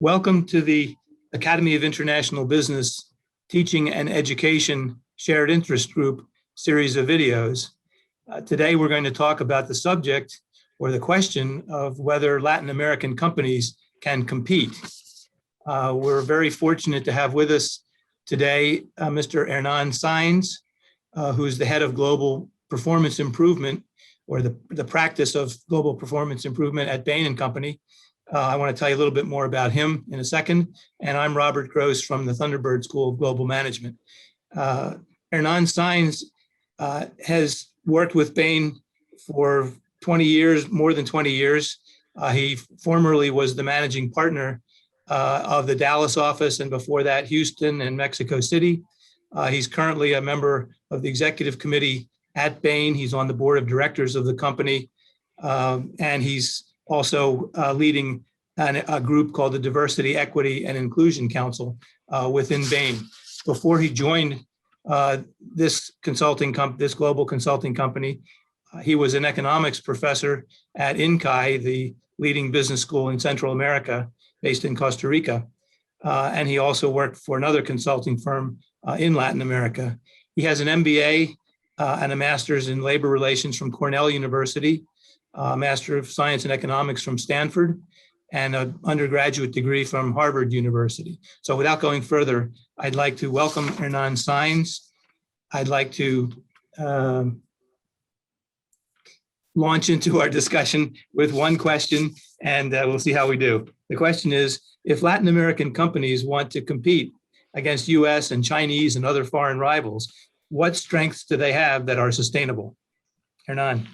Welcome to the Academy of International Business Teaching and Education Shared Interest Group series of videos. Today, we're going to talk about the subject or the question of whether Latin American companies can compete. We're very fortunate to have with us today Mr. Hernan Saenz, who is the head of global performance improvement or the practice of global performance improvement at Bain Company. I want to tell you a little bit more about him in a second. And I'm Robert Grosse from the Thunderbird School of Global Management. Hernan Saenz has worked with Bain for 20 years, more than 20 years. He formerly was the managing partner of the Dallas office, and before that, Houston and Mexico City. He's currently a member of the executive committee at Bain. He's on the board of directors of the company, and he's also leading a group called the Diversity, Equity, and Inclusion Council within Bain. Before he joined this global consulting company, he was an economics professor at INCAI, the leading business school in Central America, based in Costa Rica. And he also worked for another consulting firm in Latin America. He has an MBA and a master's in labor relations from Cornell University, a Master of Science in Economics from Stanford, and an undergraduate degree from Harvard University. So without going further, I'd like to welcome Hernan Saenz. I'd like to launch into our discussion with one question, and we'll see how we do. The question is, if Latin American companies want to compete against US and Chinese and other foreign rivals, what strengths do they have that are sustainable? Hernan.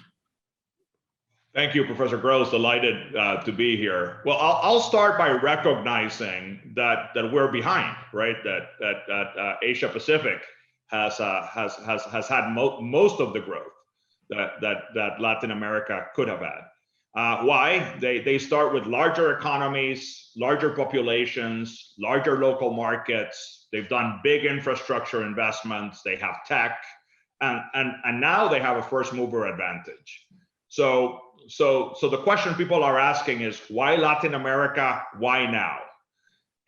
Thank you, Professor Grosse. Delighted to be here. Well, I'll start by recognizing that we're behind, right? That Asia Pacific has had most of the growth that Latin America could have had. Why? They start with larger economies, larger populations, larger local markets. They've done big infrastructure investments. They have tech, and now they have a first mover advantage. So the question people are asking is, why Latin America? Why now?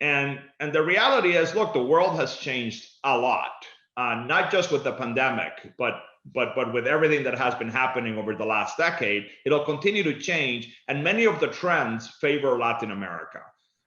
And the reality is, look, the world has changed a lot, not just with the pandemic, but with everything that has been happening over the last decade. It'll continue to change, and many of the trends favor Latin America.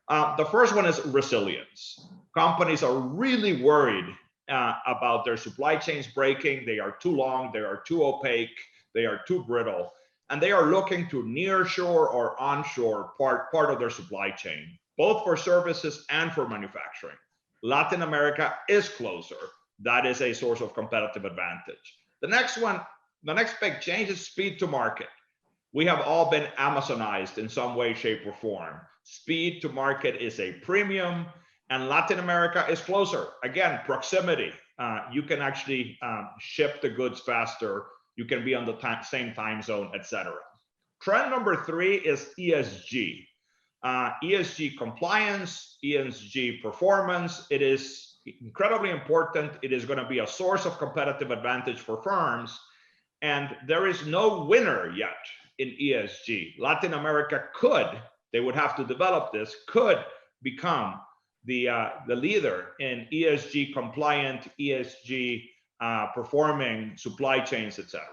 The first one is resilience. Companies are really worried about their supply chains breaking. They are too long, they are too opaque, they are too brittle. And they are looking to nearshore or onshore part of their supply chain, both for services and for manufacturing. Latin America is closer. That is a source of competitive advantage. The next big change is speed to market. We have all been Amazonized in some way, shape, or form. Speed to market is a premium, and Latin America is closer. Again, proximity. You can actually ship the goods faster. You can be on the same time zone, etc. Trend number 3 is ESG. ESG compliance, ESG performance. It is incredibly important. It is going to be a source of competitive advantage for firms. And there is no winner yet in ESG. Latin America they would have to develop this, could become the leader in ESG compliant, ESG performing supply chains, etc.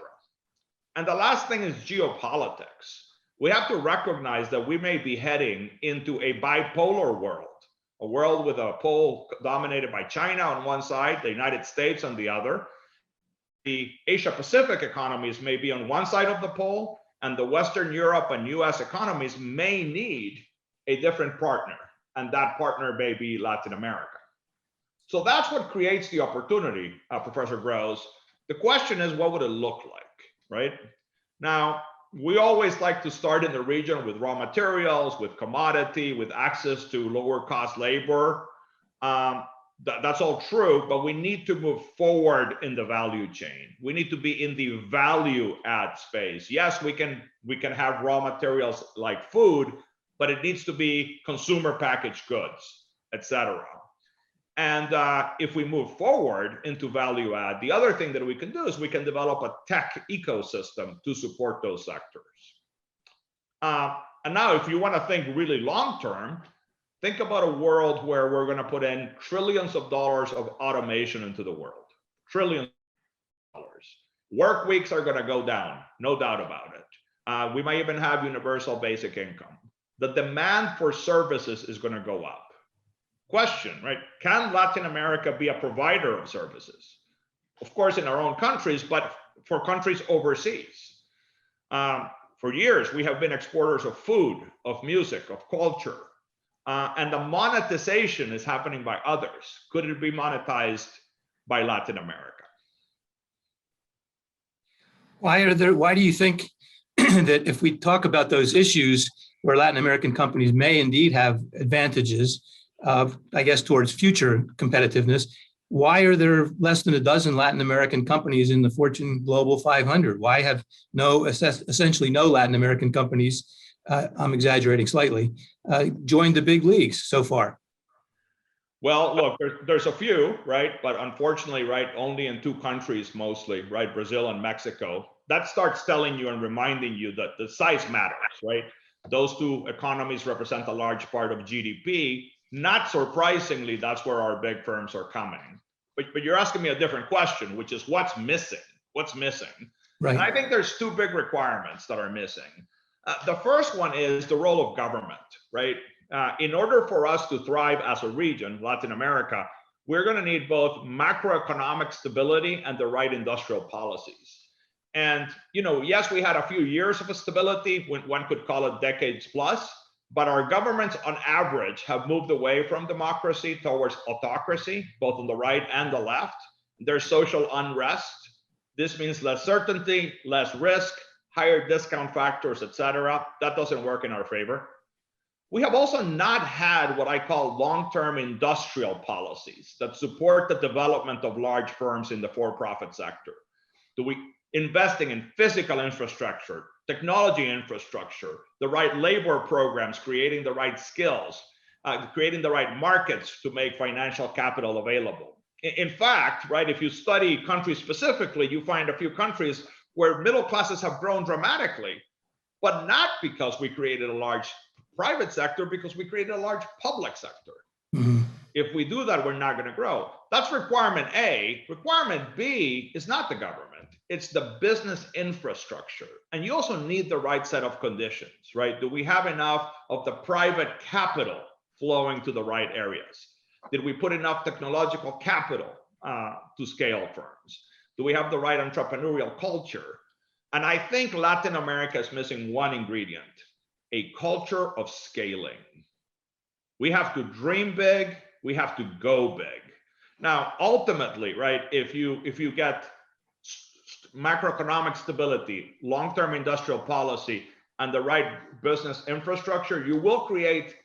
And the last thing is geopolitics. We have to recognize that we may be heading into a bipolar world, a world with a pole dominated by China on one side, the United States on the other. The Asia Pacific economies may be on one side of the pole, and the Western Europe and US economies may need a different partner, and that partner may be Latin America. So that's what creates the opportunity, Professor Grosse. The question is, what would it look like, right? Now, we always like to start in the region with raw materials, with commodity, with access to lower cost labor. That's all true, but we need to move forward in the value chain. We need to be in the value add space. Yes, we can have raw materials like food, but it needs to be consumer packaged goods, etc. And if we move forward into value add, the other thing that we can do is we can develop a tech ecosystem to support those sectors. And now, if you want to think really long term, Think about a world where we're going to put in trillions of dollars of automation into the world. Trillions of dollars. Work weeks are going to go down, no doubt about it. We might even have universal basic income. The demand for services is going to go up. Question, right? Can Latin America be a provider of services? Of course, in our own countries, but for countries overseas. For years, we have been exporters of food, of music, of culture. And the monetization is happening by others. Could it be monetized by Latin America? Why do you think that if we talk about those issues where Latin American companies may indeed have advantages, I guess, towards future competitiveness, why are there less than a dozen Latin American companies in the Fortune Global 500? Why have essentially no Latin American companies, I'm exaggerating slightly, joined the big leagues so far? Well, look, there's a few, right? But unfortunately, right, only in two countries mostly, right? Brazil and Mexico. That starts telling you and reminding you that the size matters, right? Those two economies represent a large part of GDP. Not surprisingly, that's where our big firms are coming. But you're asking me a different question, which is what's missing? What's missing? Right. And I think there's two big requirements that are missing. The first one is the role of government, right? In order for us to thrive as a region, Latin America, we're going to need both macroeconomic stability and the right industrial policies. And, you know, yes, we had a few years of stability, one could call it decades plus, but our governments on average have moved away from democracy towards autocracy, both on the right and the left. There's social unrest. This means less certainty, less risk, higher discount factors, etc. That doesn't work in our favor. We have also not had what I call long-term industrial policies that support the development of large firms in the for-profit sector. Investing in physical infrastructure, technology infrastructure, the right labor programs, creating the right skills, creating the right markets to make financial capital available. In fact, right, if you study countries specifically, you find a few countries where middle classes have grown dramatically, but not because we created a large private sector, because we created a large public sector. Mm-hmm. If we do that, we're not going to grow. That's requirement A. Requirement B is not the government. It's the business infrastructure. And you also need the right set of conditions, right? Do we have enough of the private capital flowing to the right areas? Did we put enough technological capital to scale firms? Do we have the right entrepreneurial culture? And I think Latin America is missing one ingredient, a culture of scaling. We have to dream big, we have to go big. Now, ultimately, right, if you get macroeconomic stability, long-term industrial policy, and the right business infrastructure, you will create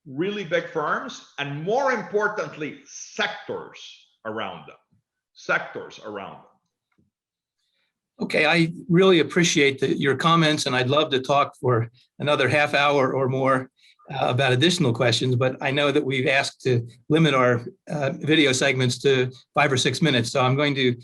really big firms, and more importantly, sectors around them. Okay, I really appreciate your comments, and I'd love to talk for another half hour or more about additional questions, but I know that we've asked to limit our video segments to 5 or 6 minutes, so I'm going to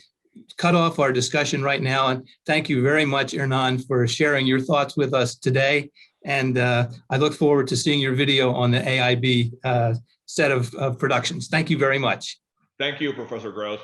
cut off our discussion right now. And thank you very much, Hernan, for sharing your thoughts with us today. And I look forward to seeing your video on the AIB set of productions. Thank you very much. Thank you, Professor Grosse.